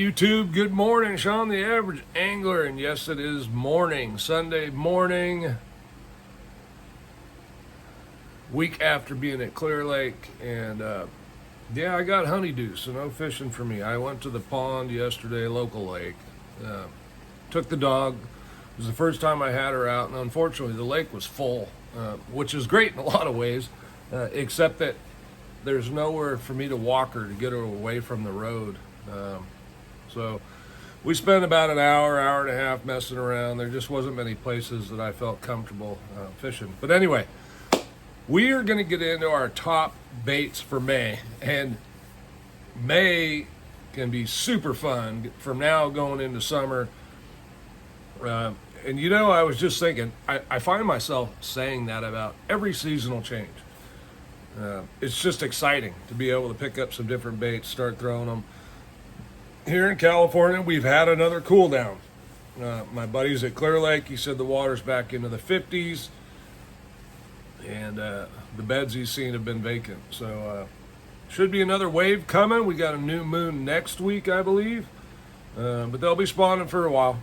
YouTube? Good morning, Sean the Average Angler, and yes, it is morning, Sunday morning, week after being at Clear Lake, and yeah, I got honeydew, so no fishing for me. I went to the pond yesterday, local lake, took the dog. It was the first time I had her out, and unfortunately the lake was full, which is great in a lot of ways, except that there's nowhere for me to walk her to get her away from the road. So we spent about an hour and a half messing around. There just wasn't many places that I felt comfortable fishing. But anyway, we are going to get into our top baits for May. And May can be super fun from now going into summer. And you know, I was just thinking, I find myself saying that about every seasonal change. It's just exciting to be able to pick up some different baits, start throwing them. Here in California, we've had another cool down. My buddies at Clear Lake, he said the water's back into the 50s, and the beds he's seen have been vacant. So should be another wave coming. We got a new moon next week, I believe, but they'll be spawning for a while.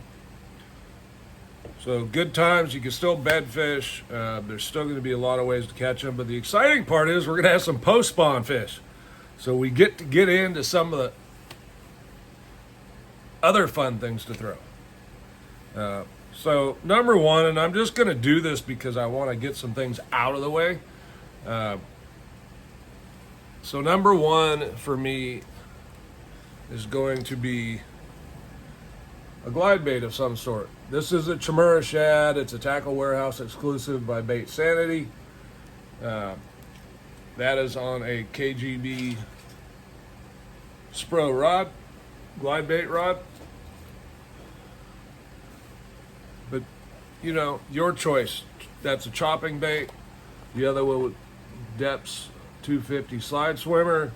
So good times. You can still bed fish. There's still going to be a lot of ways to catch them, but the exciting part is we're going to have some post-spawn fish. So we get to get into some of the other fun things to throw. So number one, and I'm just going to do this because I want to get some things out of the way. So number one for me is going to be a glide bait of some sort. This is a Chimera shad. It's a Tackle Warehouse exclusive by Baitsanity. That is on a KGB Spro rod, glide bait rod. But you know, your choice. That's a chopping bait. The other one, Deps 250 slide swimmer,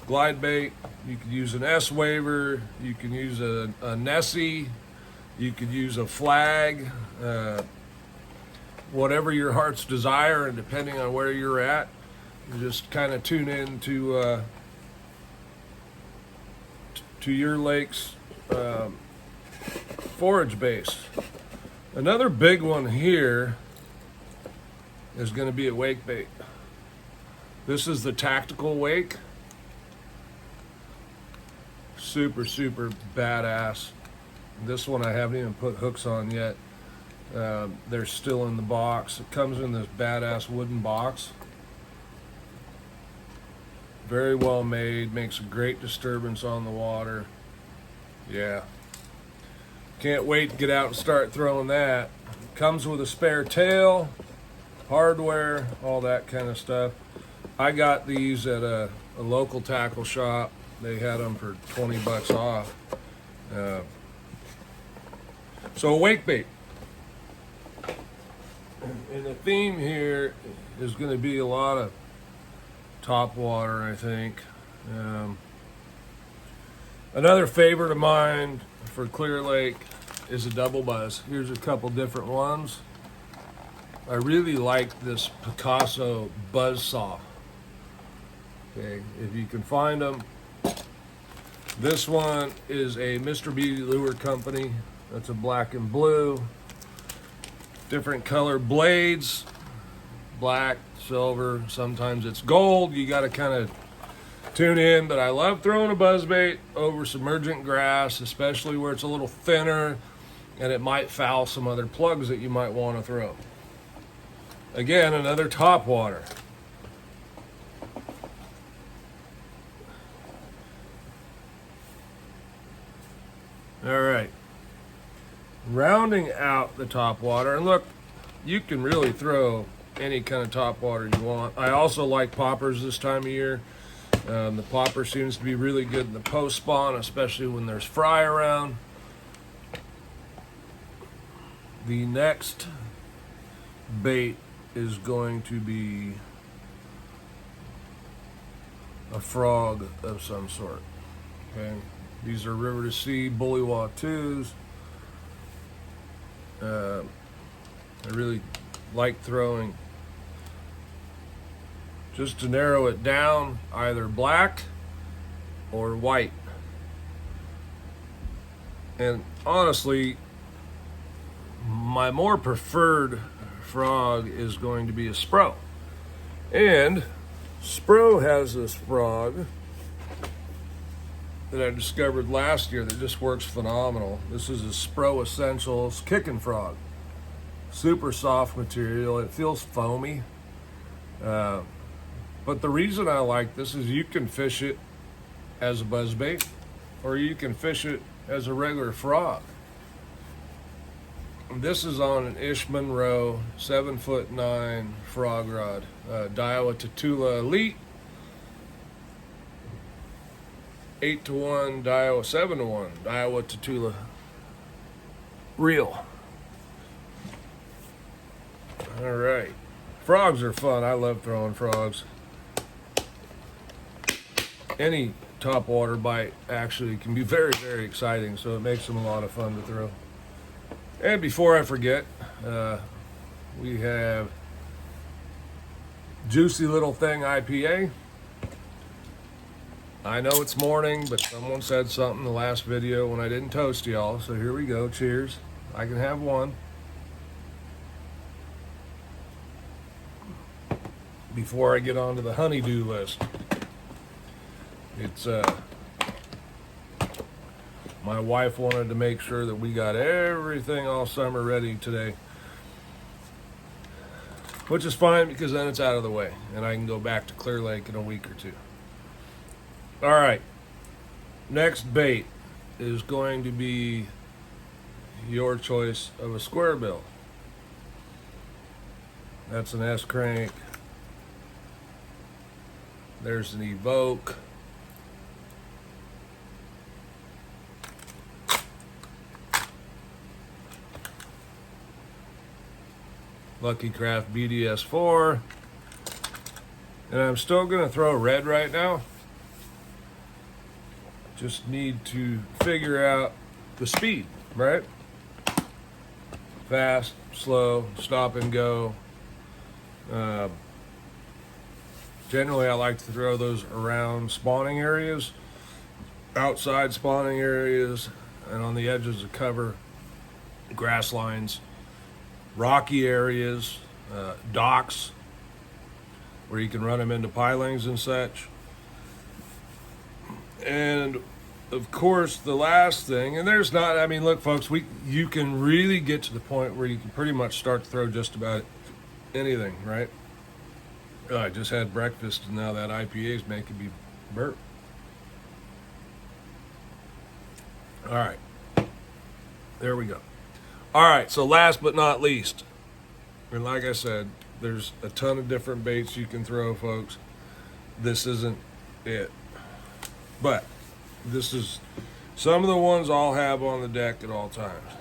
glide bait. You could use an S waver. You can use a Nessie. You could use a flag. Whatever your heart's desire, and depending on where you're at, you just kind of tune in to your lake's forage base. Another big one here is going to be a wake bait. This is the Tactical Wake. Super badass. This one I haven't even put hooks on yet. They're still in the box. It comes in this badass wooden box. Very well made, makes a great disturbance on the water. Yeah. Can't wait to get out and start throwing that. Comes with a spare tail, hardware, all that kind of stuff. I got these at a local tackle shop. They had them for 20 bucks off. So a wake bait. And the theme here is going to be a lot of top water, I think. Another favorite of mine for Clear Lake is a double buzz. Here's a couple different ones. I really like this Picasso Buzzsaw. Okay, if you can find them. This one is a Mr. B Lure Company. That's a black and blue. Different color blades. Black, silver, sometimes it's gold. You got to kind of tune in, but I love throwing a buzzbait over submergent grass, especially where it's a little thinner and it might foul some other plugs that you might want to throw. Again, another top water. All right. Rounding out the top water, and look, you can really throw any kind of top water you want. I also like poppers this time of year. The popper seems to be really good in the post spawn, especially when there's fry around. The next bait is going to be a frog of some sort. Okay, these are River to Sea Booyah 2s. I really like throwing, just to narrow it down, either black or white. And honestly, my more preferred frog is going to be a Spro. And Spro has this frog that I discovered last year that just works phenomenal. This is a Spro Essentials kicking frog. Super soft material. It feels foamy. But the reason I like this is you can fish it as a buzzbait, or you can fish it as a regular frog. This is on an Ish Monroe 7'9" frog rod, Daiwa Tatula Elite, 8-to-1 Daiwa, 7-to-1 Daiwa Tatula reel. All right, frogs are fun. I love throwing frogs. Any topwater bite actually can be very, very exciting, so it makes them a lot of fun to throw. And before I forget, we have Juicy Little Thing IPA. I know it's morning, but someone said something in the last video when I didn't toast y'all, so here we go. Cheers. I can have one. Before I get on to the honeydew list. It's my wife wanted to make sure that we got everything all summer ready today, which is fine because then it's out of the way and I can go back to Clear Lake in a week or two. All right, next bait is going to be your choice of a Squarebill. That's an S crank. There's an Evoke. Lucky Craft BDS4. And I'm still going to throw red right now. Just need to figure out the speed, right? Fast, slow, stop and go. Generally, I like to throw those around spawning areas, outside spawning areas, and on the edges of cover, grass lines, rocky areas, docks, where you can run them into pilings and such. And of course, the last thing, and there's not, I mean, look, folks, you can really get to the point where you can pretty much start to throw just about anything, right? I just had breakfast, and now that IPA is making me burp. All right, there we go. All right, so last but not least, and like I said, there's a ton of different baits you can throw, folks. This isn't it, but this is some of the ones I'll have on the deck at all times.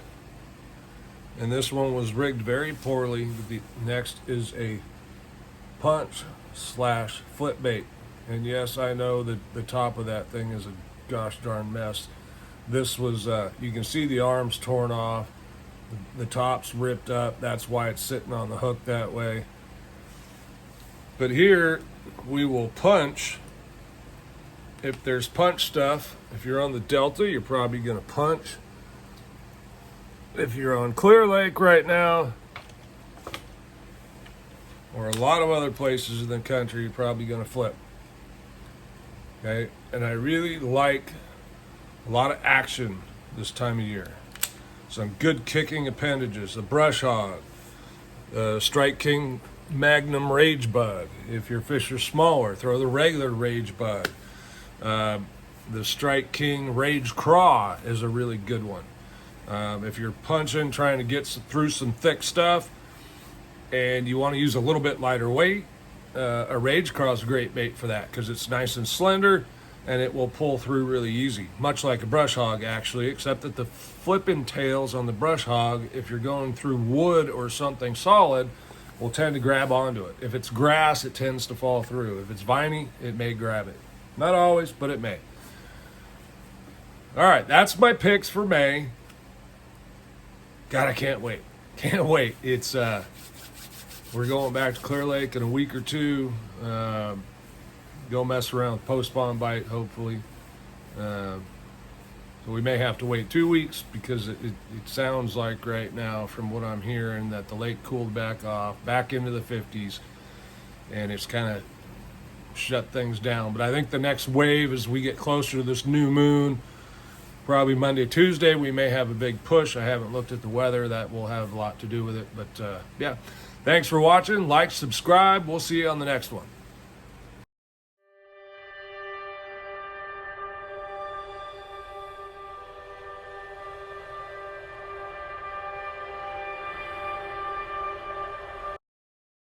And this one was rigged very poorly. The next is a punch / flip bait. And yes, I know that the top of that thing is a gosh darn mess. This was, you can see the arms torn off, the top's ripped up. That's why it's sitting on the hook that way. But here we will punch. If there's punch stuff, if you're on the Delta, you're probably going to punch. If you're on Clear Lake right now, or a lot of other places in the country, you're probably going to flip. Okay, and I really like a lot of action this time of year. Some good kicking appendages, the Brush Hog, the Strike King Magnum Rage Bug. If your fish are smaller, throw the regular Rage Bug. The Strike King Rage Craw is a really good one. If you're punching, trying to get through some thick stuff, and you want to use a little bit lighter weight, a Rage Craw is a great bait for that because it's nice and slender and it will pull through really easy, much like a Brush Hog actually, except that the flipping tails on the Brush Hog, if you're going through wood or something solid, will tend to grab onto it. If it's grass, it tends to fall through. If it's viney, it may grab it. Not always, but it may. All right, that's my picks for May. God, I can't wait. Can't wait. It's we're going back to Clear Lake in a week or two. Go mess around with post-spawn bite, hopefully. So we may have to wait 2 weeks because it sounds like right now, from what I'm hearing, that the lake cooled back off, back into the 50s, and it's kind of shut things down. But I think the next wave, as we get closer to this new moon, probably Monday, Tuesday, we may have a big push. I haven't looked at the weather. That will have a lot to do with it. But yeah, thanks for watching. Like, subscribe. We'll see you on the next one.